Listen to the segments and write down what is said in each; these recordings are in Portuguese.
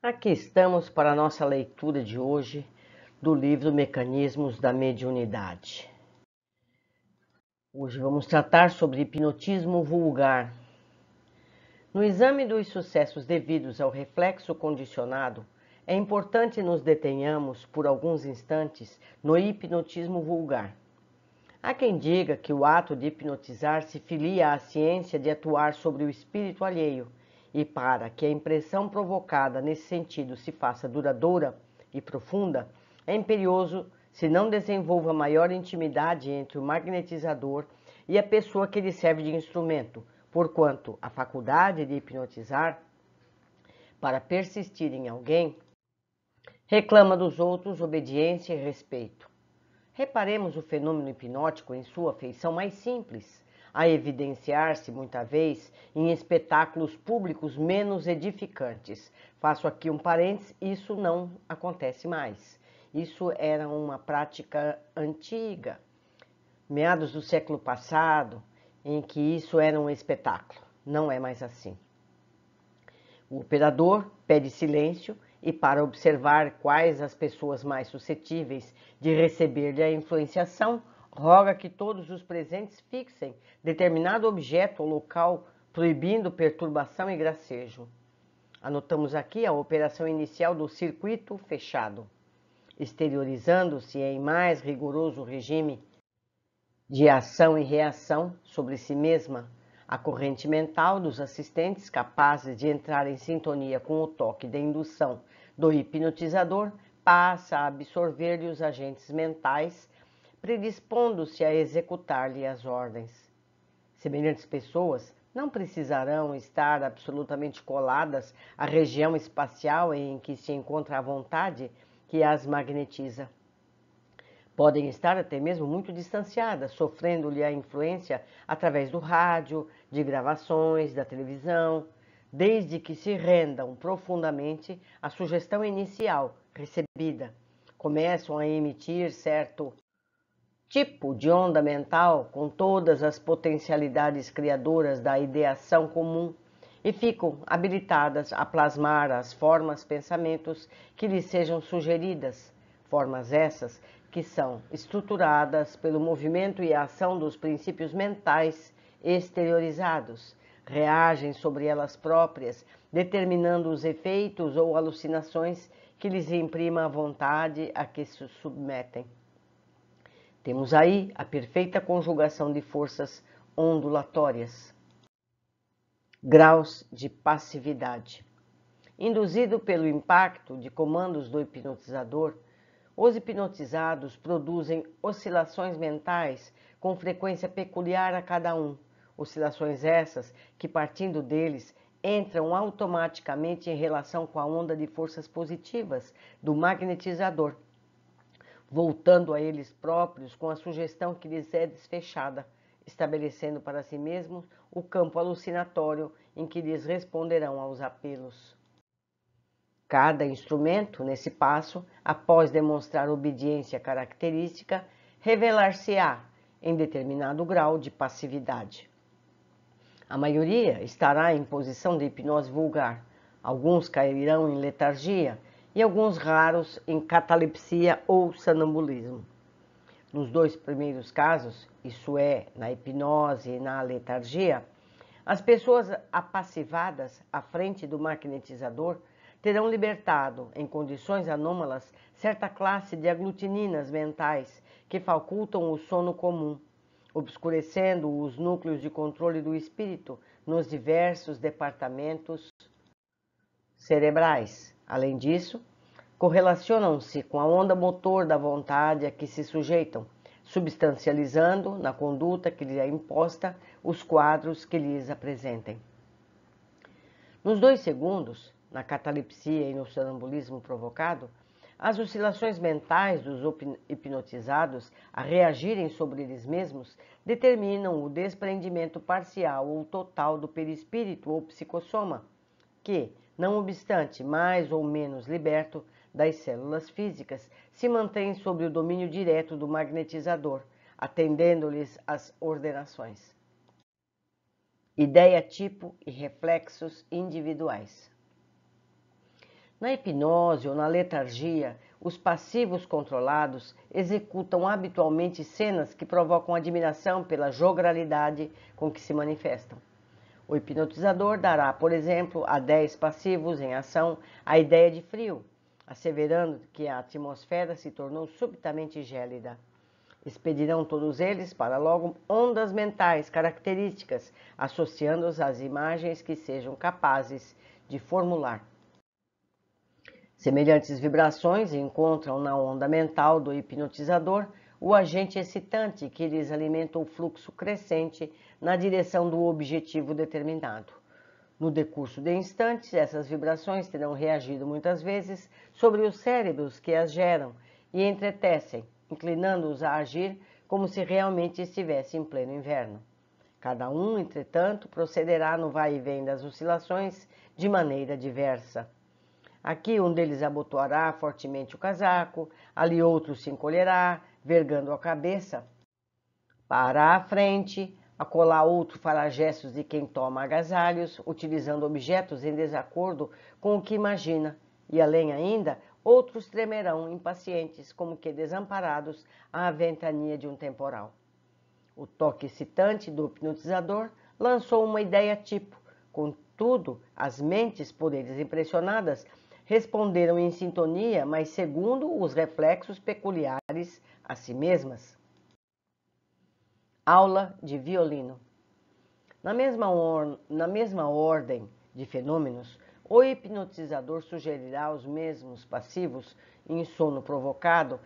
Aqui estamos para a nossa leitura de hoje do livro Mecanismos da Mediunidade. Hoje vamos tratar sobre hipnotismo vulgar. No exame dos sucessos devidos ao reflexo condicionado, é importante nos detenhamos por alguns instantes no hipnotismo vulgar. Há quem diga que o ato de hipnotizar se filia à ciência de atuar sobre o espírito alheio, e para que a impressão provocada nesse sentido se faça duradoura e profunda, é imperioso se não desenvolva maior intimidade entre o magnetizador e a pessoa que lhe serve de instrumento, porquanto a faculdade de hipnotizar, para persistir em alguém, reclama dos outros obediência e respeito. Reparemos o fenômeno hipnótico em sua feição mais simples, a evidenciar-se, muita vez, em espetáculos públicos menos edificantes. Faço aqui um parênteses, isso não acontece mais. Isso era uma prática antiga, meados do século passado, em que isso era um espetáculo. Não é mais assim. O operador pede silêncio e, para observar quais as pessoas mais suscetíveis de receber-lhe a influenciação, roga que todos os presentes fixem determinado objeto ou local, proibindo perturbação e gracejo. Anotamos aqui a operação inicial do circuito fechado, exteriorizando-se em mais rigoroso regime de ação e reação sobre si mesma, a corrente mental dos assistentes capazes de entrar em sintonia com o toque de indução do hipnotizador passa a absorver-lhe os agentes mentais, predispondo-se a executar-lhe as ordens. Semelhantes pessoas não precisarão estar absolutamente coladas à região espacial em que se encontra a vontade que as magnetiza. Podem estar até mesmo muito distanciadas, sofrendo-lhe a influência através do rádio, de gravações, da televisão, desde que se rendam profundamente à sugestão inicial recebida. Começam a emitir certo tipo de onda mental com todas as potencialidades criadoras da ideação comum e ficam habilitadas a plasmar as formas, pensamentos que lhes sejam sugeridas, formas essas que são estruturadas pelo movimento e a ação dos princípios mentais exteriorizados, reagem sobre elas próprias, determinando os efeitos ou alucinações que lhes imprima a vontade a que se submetem. Temos aí a perfeita conjugação de forças ondulatórias. Graus de passividade. Induzido pelo impacto de comandos do hipnotizador, os hipnotizados produzem oscilações mentais com frequência peculiar a cada um. Oscilações essas que, partindo deles, entram automaticamente em relação com a onda de forças positivas do magnetizador, voltando a eles próprios com a sugestão que lhes é desfechada, estabelecendo para si mesmos o campo alucinatório em que lhes responderão aos apelos. Cada instrumento, nesse passo, após demonstrar obediência característica, revelar-se-á em determinado grau de passividade. A maioria estará em posição de hipnose vulgar, alguns cairão em letargia e alguns raros em catalepsia ou sonambulismo. Nos dois primeiros casos, isso é, na hipnose e na letargia, as pessoas apassivadas à frente do magnetizador terão libertado, em condições anômalas, certa classe de aglutininas mentais que facultam o sono comum, obscurecendo os núcleos de controle do espírito nos diversos departamentos cerebrais. Além disso, correlacionam-se com a onda motor da vontade a que se sujeitam, substancializando, na conduta que lhes é imposta, os quadros que lhes apresentem. Nos 2 segundos, na catalepsia e no sonambulismo provocado, as oscilações mentais dos hipnotizados a reagirem sobre eles mesmos determinam o desprendimento parcial ou total do perispírito ou psicossoma, que, não obstante mais ou menos liberto das células físicas, se mantém sob o domínio direto do magnetizador, atendendo-lhes às ordenações. Ideia tipo e reflexos individuais. Na hipnose ou na letargia, os passivos controlados executam habitualmente cenas que provocam admiração pela jovialidade com que se manifestam. O hipnotizador dará, por exemplo, a 10 passivos em ação a ideia de frio, asseverando que a atmosfera se tornou subitamente gélida. Expedirão todos eles para logo ondas mentais características, associando-os às imagens que sejam capazes de formular. Semelhantes vibrações encontram na onda mental do hipnotizador o agente excitante que lhes alimenta o fluxo crescente na direção do objetivo determinado. No decurso de instantes, essas vibrações terão reagido muitas vezes sobre os cérebros que as geram e entretecem, inclinando-os a agir como se realmente estivesse em pleno inverno. Cada um, entretanto, procederá no vai e vem das oscilações de maneira diversa. Aqui um deles abotoará fortemente o casaco, ali outro se encolherá, vergando a cabeça para a frente, acolá outro fará gestos de quem toma agasalhos, utilizando objetos em desacordo com o que imagina, e além ainda, outros tremerão impacientes, como que desamparados à ventania de um temporal. O toque excitante do hipnotizador lançou uma ideia tipo, contudo, as mentes por eles impressionadas responderam em sintonia, mas segundo os reflexos peculiares a si mesmas. Aula de violino. Na mesma ordem de fenômenos, o hipnotizador sugerirá os mesmos passivos em sono provocado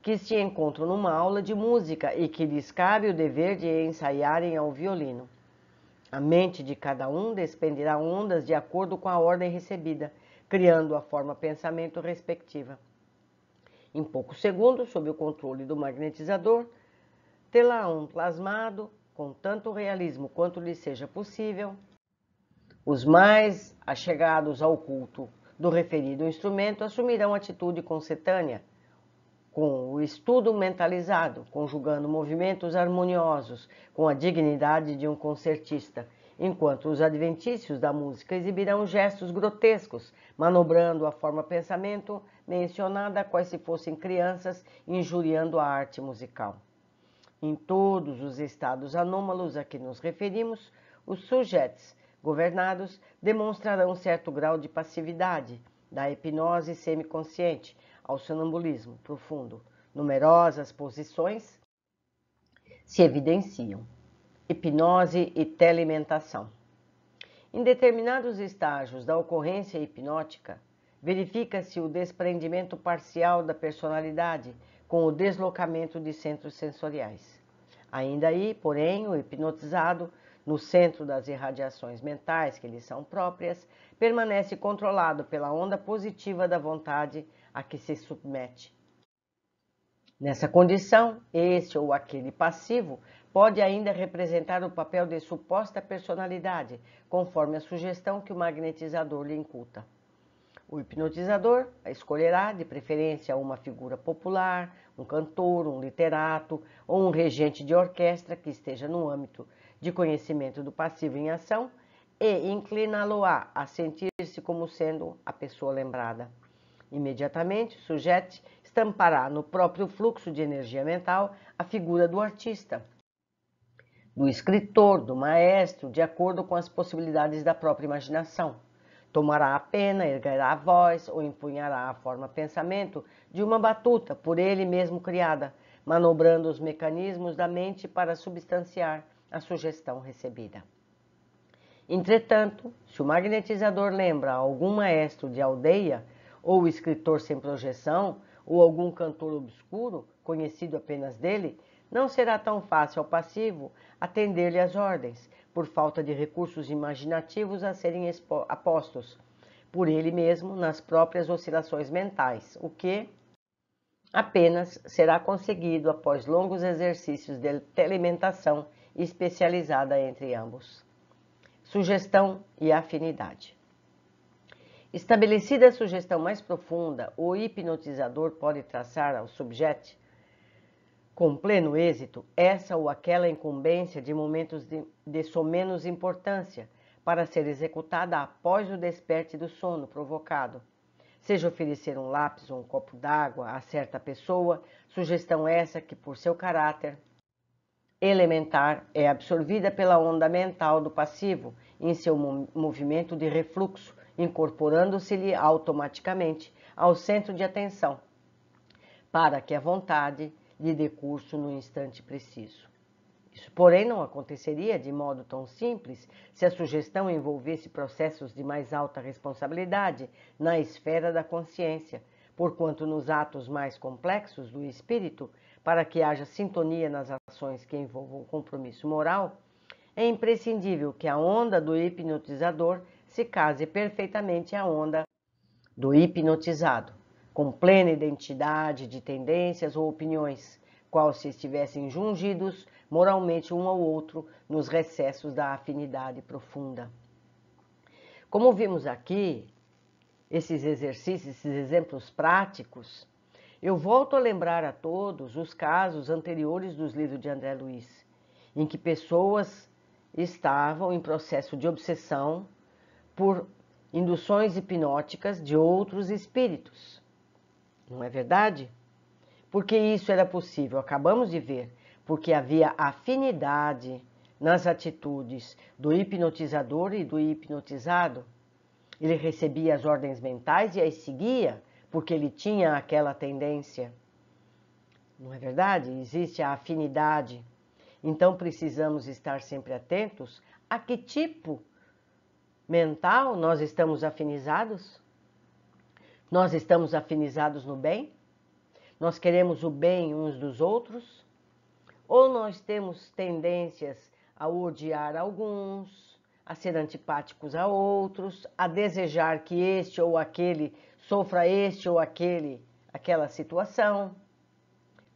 que se encontram numa aula de música e que lhes cabe o dever de ensaiarem ao violino. A mente de cada um despenderá ondas de acordo com a ordem recebida, criando a forma pensamento respectiva. Em poucos segundos, sob o controle do magnetizador, tê-la-ão plasmado com tanto realismo quanto lhe seja possível. Os mais achegados ao culto do referido instrumento assumirão atitude concetânea, com o estudo mentalizado, conjugando movimentos harmoniosos com a dignidade de um concertista, enquanto os adventícios da música exibirão gestos grotescos, manobrando a forma pensamento mencionada, quais se fossem crianças, injuriando a arte musical. Em todos os estados anômalos a que nos referimos, os sujeitos governados demonstrarão certo grau de passividade, da hipnose semiconsciente ao sonambulismo profundo. Numerosas posições se evidenciam. Hipnose e telementação. Em determinados estágios da ocorrência hipnótica, verifica-se o desprendimento parcial da personalidade com o deslocamento de centros sensoriais. Ainda aí, porém, o hipnotizado, no centro das irradiações mentais que lhe são próprias, permanece controlado pela onda positiva da vontade a que se submete. Nessa condição, este ou aquele passivo pode ainda representar o papel de suposta personalidade, conforme a sugestão que o magnetizador lhe incuta. O hipnotizador escolherá, de preferência, uma figura popular, um cantor, um literato ou um regente de orquestra que esteja no âmbito de conhecimento do passivo em ação e incliná-lo-á a sentir-se como sendo a pessoa lembrada. Imediatamente, o sujeito estampará no próprio fluxo de energia mental a figura do artista, do escritor, do maestro, de acordo com as possibilidades da própria imaginação. Tomará a pena, erguerá a voz ou empunhará a forma pensamento de uma batuta por ele mesmo criada, manobrando os mecanismos da mente para substanciar a sugestão recebida. Entretanto, se o magnetizador lembra algum maestro de aldeia, ou escritor sem projeção, ou algum cantor obscuro, conhecido apenas dele, não será tão fácil ao passivo atender-lhe às ordens, por falta de recursos imaginativos a serem apostos por ele mesmo nas próprias oscilações mentais, o que apenas será conseguido após longos exercícios de telementação especializada entre ambos. Sugestão e afinidade. Estabelecida a sugestão mais profunda, o hipnotizador pode traçar ao subjeto, com pleno êxito, essa ou aquela incumbência de momentos de somenos importância para ser executada após o desperte do sono provocado, seja oferecer um lápis ou um copo d'água a certa pessoa, sugestão essa que, por seu caráter elementar, é absorvida pela onda mental do passivo em seu movimento de refluxo, incorporando-se-lhe automaticamente ao centro de atenção, para que a vontade lhe dê curso no instante preciso. Isso, porém, não aconteceria de modo tão simples se a sugestão envolvesse processos de mais alta responsabilidade na esfera da consciência, porquanto nos atos mais complexos do espírito, para que haja sintonia nas ações que envolvam compromisso moral, é imprescindível que a onda do hipnotizador se case perfeitamente à onda do hipnotizado, com plena identidade de tendências ou opiniões, qual se estivessem jungidos moralmente um ao outro nos recessos da afinidade profunda. Como vimos aqui, esses exercícios, esses exemplos práticos, eu volto a lembrar a todos os casos anteriores dos livros de André Luiz, em que pessoas estavam em processo de obsessão por induções hipnóticas de outros espíritos. Não é verdade? Porque isso era possível, acabamos de ver, porque havia afinidade nas atitudes do hipnotizador e do hipnotizado. Ele recebia as ordens mentais e as seguia, porque ele tinha aquela tendência. Não é verdade? Existe a afinidade. Então precisamos estar sempre atentos a que tipo mental nós estamos afinizados? Nós estamos afinizados no bem? Nós queremos o bem uns dos outros? Ou nós temos tendências a odiar alguns, a ser antipáticos a outros, a desejar que este ou aquele sofra este ou aquela situação?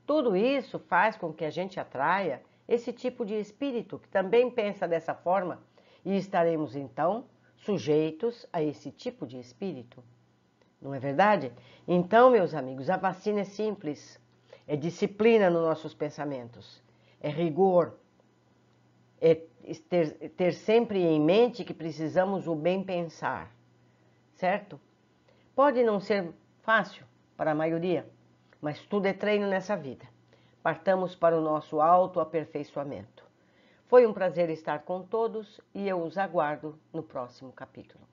Tudo isso faz com que a gente atraia esse tipo de espírito que também pensa dessa forma e estaremos então sujeitos a esse tipo de espírito. Não é verdade? Então, meus amigos, a vacina é simples, é disciplina nos nossos pensamentos, é rigor, é ter sempre em mente que precisamos o bem pensar, certo? Pode não ser fácil para a maioria, mas tudo é treino nessa vida. Partamos para o nosso autoaperfeiçoamento. Foi um prazer estar com todos e eu os aguardo no próximo capítulo.